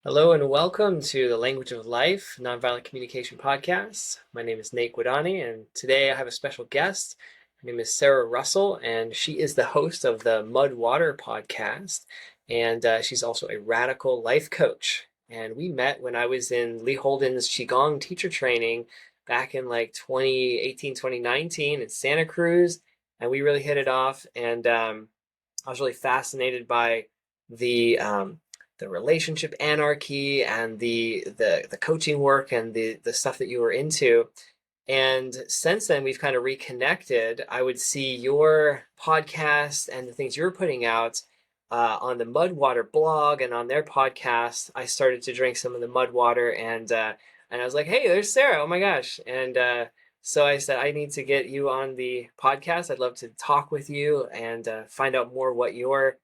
Hello and welcome to the Language of Life NonViolent Communication podcast. My name is Nate Guadani, and today I have a special guest. Her name is Sara Russell, and she is the host of the Mud Water podcast, and she's also a radical life coach. And we met when I was in Lee Holden's Qigong teacher training back in like 2018, 2019 in Santa Cruz, and we really hit it off. And I was really fascinated by the um, the relationship anarchy and the coaching work and the stuff that you were into. And since then, we've kind of reconnected. I would see your podcast and the things you're putting out on the Mudwater blog and on their podcast. I started to drink some of the Mudwater, and I was like, "Hey, there's Sara! Oh my gosh!" And so I said, "I need to get you on the podcast. I'd love to talk with you and find out more what you're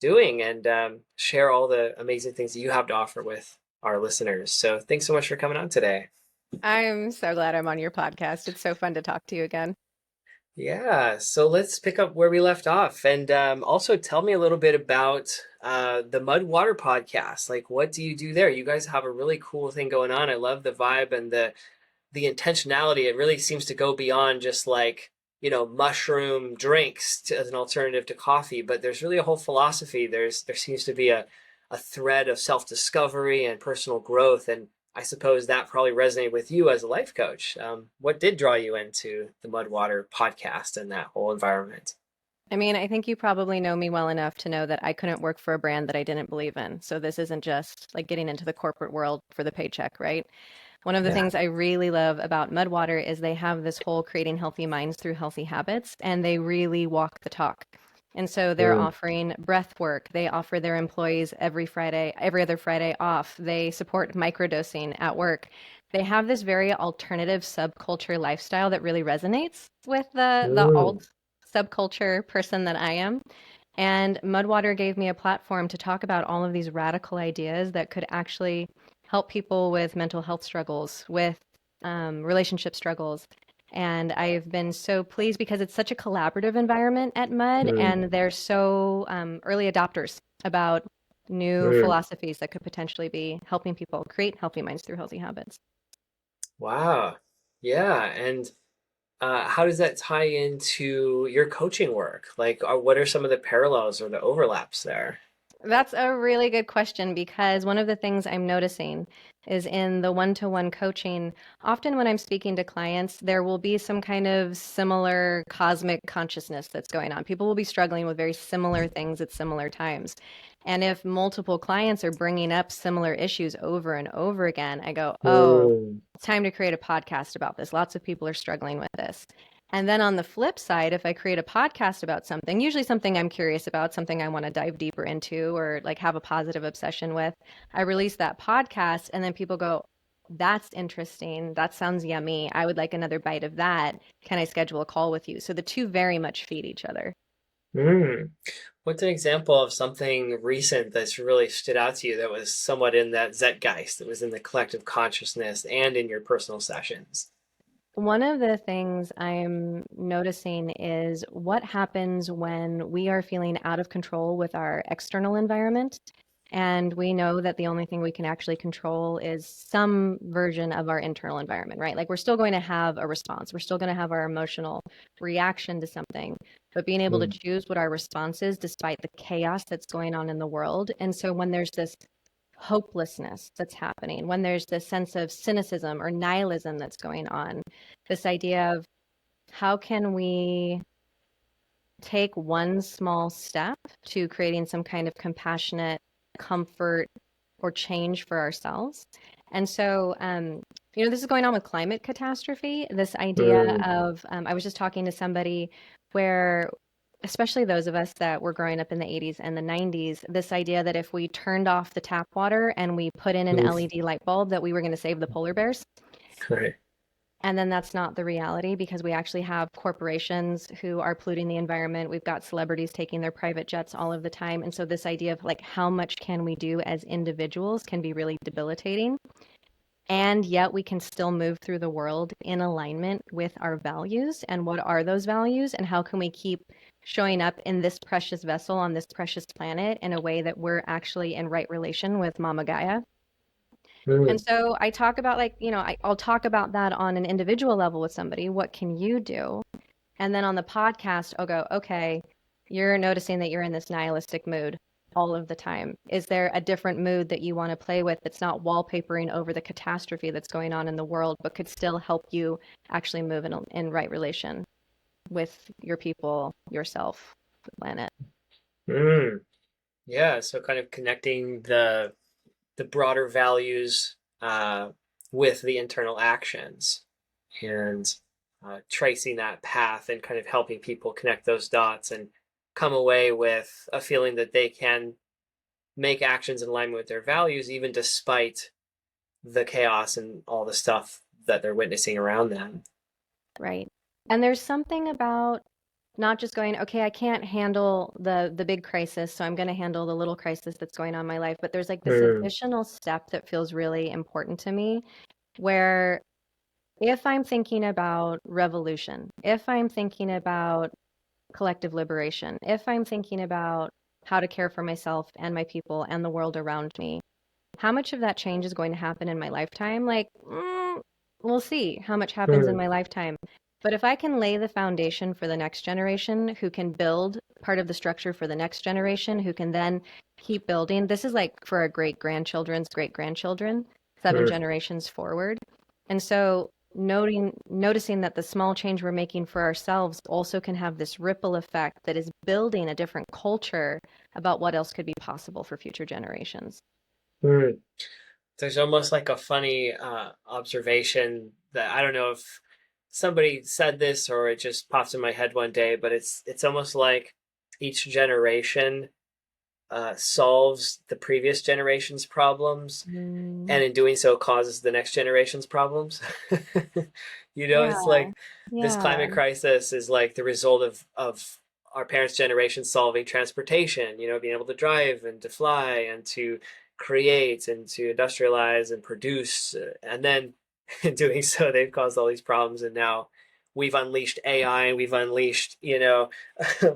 doing and share all the amazing things that you have to offer with our listeners." So thanks so much for coming on today. I'm so glad I'm on your podcast. It's so fun to talk to you again. Yeah, so let's pick up where we left off, and also tell me a little bit about the Mud Water podcast. Like, what do you do there? You guys have a really cool thing going on. I love the vibe and the intentionality. It really seems to go beyond just like, mushroom drinks as an alternative to coffee, but there's really a whole philosophy. There seems to be a thread of self-discovery and personal growth, and I suppose that probably resonated with you as a life coach. What did draw you into the Mudwater podcast and that whole environment? I mean, I think you probably know me well enough to know that I couldn't work for a brand that I didn't believe in. So this isn't just like getting into the corporate world for the paycheck, right? One of the Yeah. things I really love about Mudwater is they have this whole creating healthy minds through healthy habits, and they really walk the talk. And so they're Mm. offering breath work. They offer their employees every Friday, every other Friday off. They support microdosing at work. They have this very alternative subculture lifestyle that really resonates with the Mm. alt subculture person that I am. And Mudwater gave me a platform to talk about all of these radical ideas that could actually help people with mental health struggles, with relationship struggles. And I've been so pleased because it's such a collaborative environment at Mud, Mm. and they're so early adopters about new Mm. philosophies that could potentially be helping people create healthy minds through healthy habits. Wow. Yeah, and how does that tie into your coaching work? Like, what are some of the parallels or the overlaps there? That's a really good question because one of the things I'm noticing is in the one-to-one coaching, often when I'm speaking to clients, there will be some kind of similar cosmic consciousness that's going on. People will be struggling with very similar things at similar times. And if multiple clients are bringing up similar issues over and over again, I go, oh, Mm. it's time to create a podcast about this. Lots of people are struggling with this. And then on the flip side, if I create a podcast about something, usually something I'm curious about, something I want to dive deeper into or like have a positive obsession with, I release that podcast and then people go, that's interesting. That sounds yummy. I would like another bite of that. Can I schedule a call with you? So the two very much feed each other. Mm. What's an example of something recent that's really stood out to you that was somewhat in that zeitgeist, that was in the collective consciousness and in your personal sessions? One of the things I'm noticing is what happens when we are feeling out of control with our external environment. And we know that the only thing we can actually control is some version of our internal environment, right? Like we're still going to have a response, we're still going to have our emotional reaction to something, but being able to Mm. choose what our response is despite the chaos that's going on in the world. And so when there's this hopelessness that's happening, when there's this sense of cynicism or nihilism that's going on, this idea of how can we take one small step to creating some kind of compassionate comfort or change for ourselves. And so, this is going on with climate catastrophe. This idea Mm. of, I was just talking to somebody where, especially those of us that were growing up in the 80s and the 90s, this idea that if we turned off the tap water and we put in an Mm. LED light bulb, that we were going to save the polar bears. Right. And then that's not the reality because we actually have corporations who are polluting the environment. We've got celebrities taking their private jets all of the time. And so this idea of like how much can we do as individuals can be really debilitating. And yet we can still move through the world in alignment with our values. And what are those values? And how can we keep showing up in this precious vessel on this precious planet in a way that we're actually in right relation with Mama Gaia? And Mm, so I talk about like, I'll talk about that on an individual level with somebody. What can you do? And then on the podcast, I'll go, okay, you're noticing that you're in this nihilistic mood all of the time. Is there a different mood that you want to play with that's not wallpapering over the catastrophe that's going on in the world, but could still help you actually move in right relation with your people, yourself, the planet? mm. Yeah, so kind of connecting the broader values with the internal actions and tracing that path and kind of helping people connect those dots and come away with a feeling that they can make actions in alignment with their values, even despite the chaos and all the stuff that they're witnessing around them. Right. And there's something about not just going, okay, I can't handle the big crisis, so I'm going to handle the little crisis that's going on in my life. But there's like this Mm, additional step that feels really important to me, where if I'm thinking about revolution, if I'm thinking about collective liberation, if I'm thinking about how to care for myself and my people and the world around me, how much of that change is going to happen in my lifetime? Like, we'll see how much happens in mm, my lifetime. But if I can lay the foundation for the next generation who can build part of the structure for the next generation, who can then keep building, this is like for our great grandchildren's great grandchildren, seven mm, generations forward. And so noticing that the small change we're making for ourselves also can have this ripple effect that is building a different culture about what else could be possible for future generations. mm. There's almost like a funny observation that I don't know if somebody said this or it just pops in my head one day, but it's almost like each generation solves the previous generation's problems, Mm, and in doing so causes the next generation's problems. It's yeah, like this yeah. climate crisis is like the result of our parents' generation solving transportation, being able to drive and to fly and to create and to industrialize and produce. And then in doing so, they've caused all these problems. And now we've unleashed AI and we've unleashed,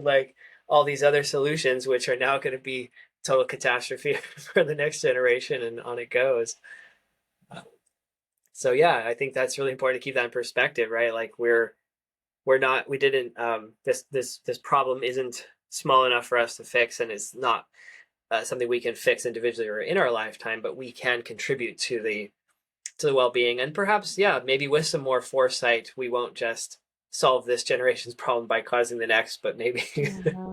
like all these other solutions, which are now going to be total catastrophe for the next generation, and on it goes. So yeah, I think that's really important to keep that in perspective, right? Like we're not we didn't this problem isn't small enough for us to fix, and it's not something we can fix individually or in our lifetime, but we can contribute to the well-being, and perhaps maybe with some more foresight we won't just solve this generation's problem by causing the next, but maybe Yeah.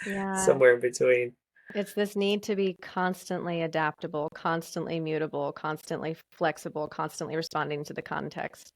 Yeah. somewhere in between. It's this need to be constantly adaptable, constantly mutable, constantly flexible, constantly responding to the context.